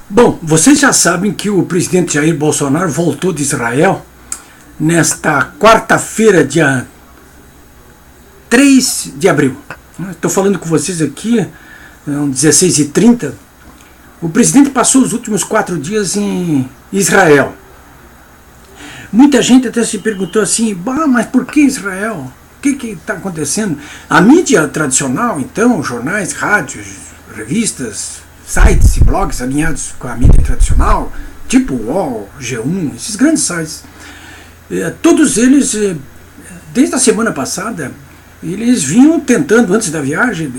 Bom, vocês já sabem que o presidente Jair Bolsonaro voltou de Israel nesta quarta-feira, dia 3 de abril. Estou falando com vocês aqui, às 16h30. O presidente passou os últimos 4 dias em Israel. Muita gente até se perguntou assim, mas por que Israel? O que está acontecendo? A mídia tradicional, então, jornais, rádios, revistas, sites e blogs alinhados com a mídia tradicional, tipo o UOL, G1, esses grandes sites, todos eles, desde a semana passada, eles vinham tentando, antes da viagem,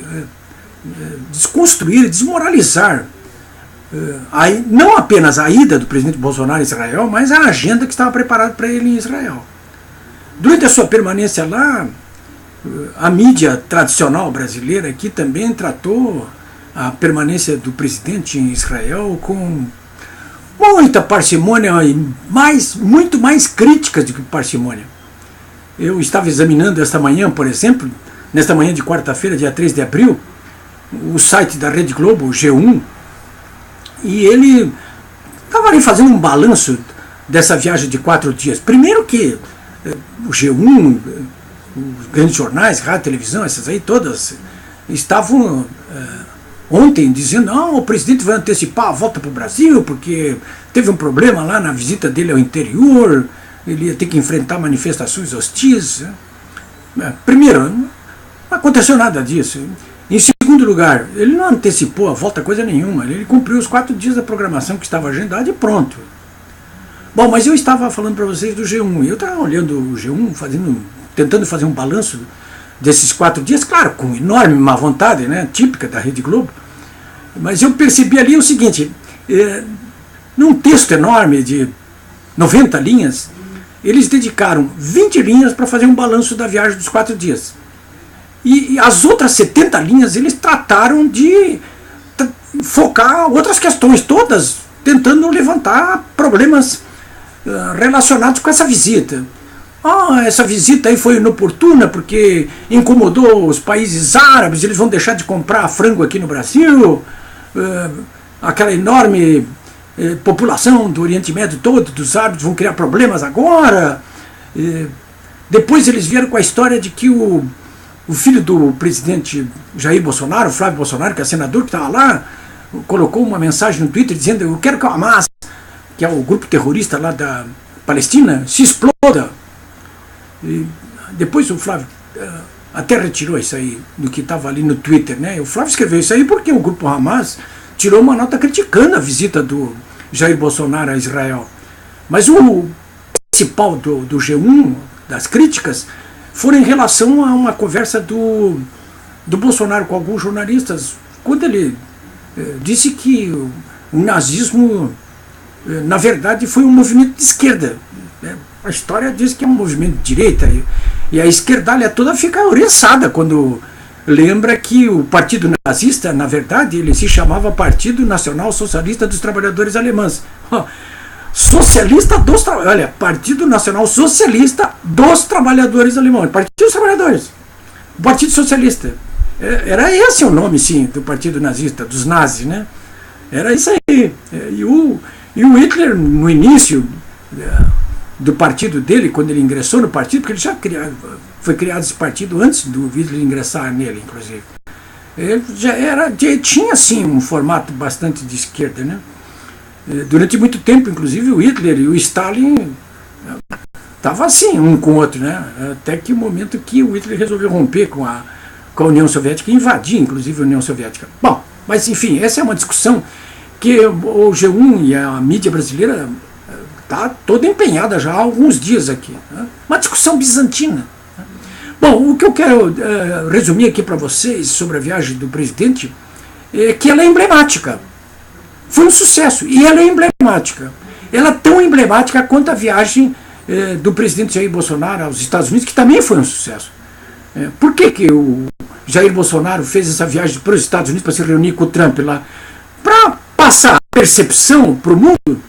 desconstruir, desmoralizar, não apenas a ida do presidente Bolsonaro a Israel, mas a agenda que estava preparada para ele em Israel. Durante a sua permanência lá, a mídia tradicional brasileira aqui também tratou a permanência do presidente em Israel com muita parcimônia e muito mais críticas do que parcimônia. Eu estava examinando esta manhã, por exemplo, nesta manhã de quarta-feira, dia 3 de abril, o site da Rede Globo, o G1, e ele estava ali fazendo um balanço dessa viagem de 4 dias. Primeiro que o G1, os grandes jornais, rádio, televisão, essas aí todas, estavam ontem dizendo, não, o presidente vai antecipar a volta para o Brasil, porque teve um problema lá na visita dele ao interior, ele ia ter que enfrentar manifestações hostis. Primeiro, não aconteceu nada disso. Em segundo lugar, ele não antecipou a volta coisa nenhuma, ele cumpriu os 4 dias da programação que estava agendada e pronto. Bom, mas eu estava falando para vocês do G1, eu estava olhando o G1, tentando fazer um balanço desses 4 dias, claro, com enorme má vontade, né, típica da Rede Globo, mas eu percebi ali o seguinte, num texto enorme de 90 linhas, eles dedicaram 20 linhas para fazer um balanço da viagem dos 4 dias. E as outras 70 linhas eles trataram de focar outras questões, todas tentando levantar problemas relacionados com essa visita. Essa visita aí foi inoportuna porque incomodou os países árabes, eles vão deixar de comprar frango aqui no Brasil, aquela enorme população do Oriente Médio todo, dos árabes, vão criar problemas agora. Depois eles vieram com a história de que o filho do presidente Jair Bolsonaro, Flávio Bolsonaro, que é senador que estava lá, colocou uma mensagem no Twitter dizendo, eu quero que o Hamas, que é o grupo terrorista lá da Palestina, se exploda. E depois o Flávio até retirou isso aí do que estava ali no Twitter, né? O Flávio escreveu isso aí porque o grupo Hamas tirou uma nota criticando a visita do Jair Bolsonaro a Israel. Mas o principal do G1, das críticas, foram em relação a uma conversa do Bolsonaro com alguns jornalistas, quando ele disse que o nazismo, na verdade, foi um movimento de esquerda. A história diz que é um movimento de direita, e a esquerdalha toda fica oriçada quando lembra que o partido nazista, na verdade, ele se chamava Partido Nacional Socialista dos Trabalhadores Alemães. Partido Nacional Socialista dos Trabalhadores Alemães, Partido dos Trabalhadores, Partido Socialista. Era esse o nome, sim, do partido nazista, dos nazis, né? Era isso aí. E o Hitler, no início do partido dele, quando ele ingressou no partido, porque ele já foi criado esse partido antes do Hitler ingressar nele, inclusive. Ele tinha, sim, um formato bastante de esquerda, né? Durante muito tempo, inclusive, o Hitler e o Stalin estavam assim, um com o outro, né? Até que o momento que o Hitler resolveu romper com a União Soviética e invadir, inclusive, a União Soviética. Bom, mas enfim, essa é uma discussão que o G1 e a mídia brasileira está toda empenhada já há alguns dias aqui, né? Uma discussão bizantina. Bom, o que eu quero resumir aqui para vocês sobre a viagem do presidente é que ela é emblemática. Foi um sucesso, e ela é emblemática. Ela é tão emblemática quanto a viagem do presidente Jair Bolsonaro aos Estados Unidos, que também foi um sucesso. Por que o Jair Bolsonaro fez essa viagem para os Estados Unidos para se reunir com o Trump lá? Para passar a percepção para o mundo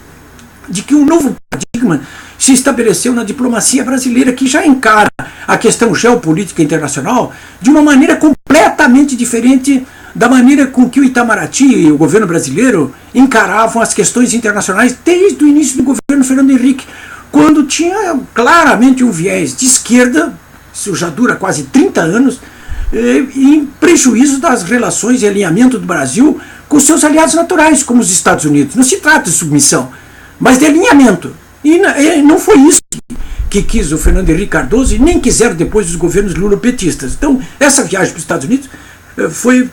de que um novo paradigma se estabeleceu na diplomacia brasileira, que já encara a questão geopolítica internacional de uma maneira completamente diferente da maneira com que o Itamaraty e o governo brasileiro encaravam as questões internacionais desde o início do governo Fernando Henrique, quando tinha claramente um viés de esquerda, isso já dura quase 30 anos, em prejuízo das relações e alinhamento do Brasil com seus aliados naturais, como os Estados Unidos. Não se trata de submissão, mas de alinhamento. E não foi isso que quis o Fernando Henrique Cardoso e nem quiseram depois os governos lulopetistas. Então, essa viagem para os Estados Unidos foi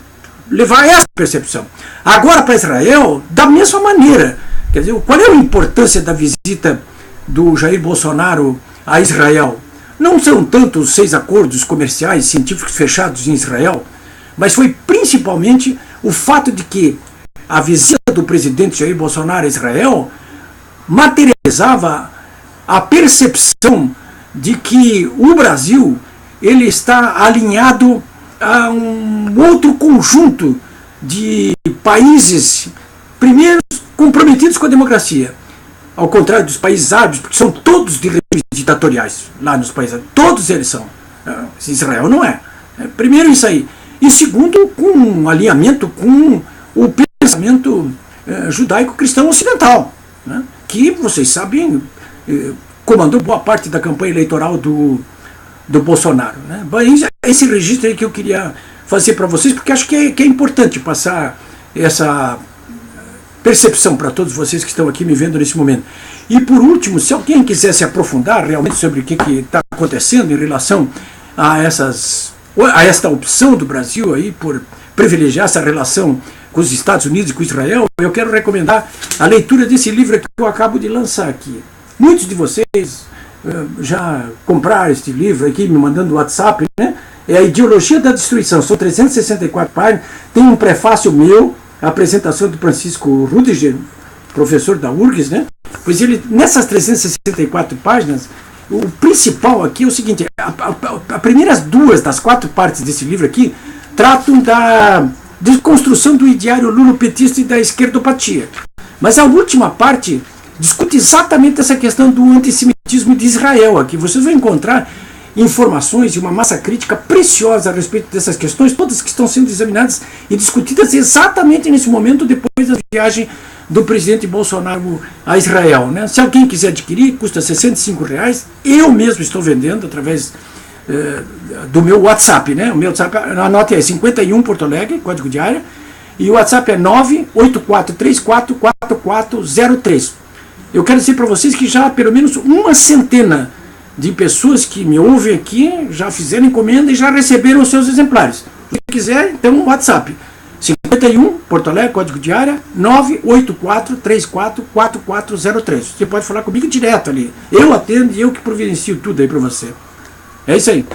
levar a essa percepção. Agora, para Israel, da mesma maneira. Quer dizer, qual é a importância da visita do Jair Bolsonaro a Israel? Não são tanto os 6 acordos comerciais científicos fechados em Israel, mas foi principalmente o fato de que a visita do presidente Jair Bolsonaro a Israel materializava a percepção de que o Brasil ele está alinhado a um outro conjunto de países, primeiro, comprometidos com a democracia, ao contrário dos países árabes, porque são todos de regimes ditatoriais, lá nos países árabes, todos eles são. Israel não é. Primeiro isso aí. E segundo, com um alinhamento com o pensamento judaico-cristão ocidental, né, que, vocês sabem, comandou boa parte da campanha eleitoral do Bolsonaro. Né. Esse registro aí que eu queria fazer para vocês, porque acho que é importante passar essa percepção para todos vocês que estão aqui me vendo nesse momento. E por último, se alguém quiser se aprofundar realmente sobre o que está acontecendo em relação a esta opção do Brasil aí por privilegiar essa relação com os Estados Unidos e com Israel, eu quero recomendar a leitura desse livro que eu acabo de lançar aqui. Muitos de vocês já compraram este livro aqui, me mandando WhatsApp, né? É A Ideologia da Destruição, são 364 páginas, tem um prefácio meu, a apresentação do Francisco Rudiger, professor da URGS, né? Pois ele, nessas 364 páginas, o principal aqui é o seguinte: as primeiras 2 das 4 partes desse livro aqui tratam da desconstrução do ideário lulopetista e da esquerdopatia. Mas a última parte discute exatamente essa questão do antissemitismo de Israel. Aqui vocês vão encontrar informações e uma massa crítica preciosa a respeito dessas questões, todas que estão sendo examinadas e discutidas exatamente nesse momento, depois da viagem do presidente Bolsonaro a Israel. Né? Se alguém quiser adquirir, custa R$65. Eu mesmo estou vendendo através do meu WhatsApp. Né? O meu WhatsApp, anote aí, 51 Porto Alegre, código de área, e o WhatsApp é 984344403. Eu quero dizer para vocês que já pelo menos uma centena de pessoas que me ouvem aqui já fizeram encomenda e já receberam os seus exemplares. Se quiser, então o WhatsApp 51 Porto Alegre, código de área 984344403. Você pode falar comigo direto ali. Eu atendo e eu que providencio tudo aí para você. É isso aí.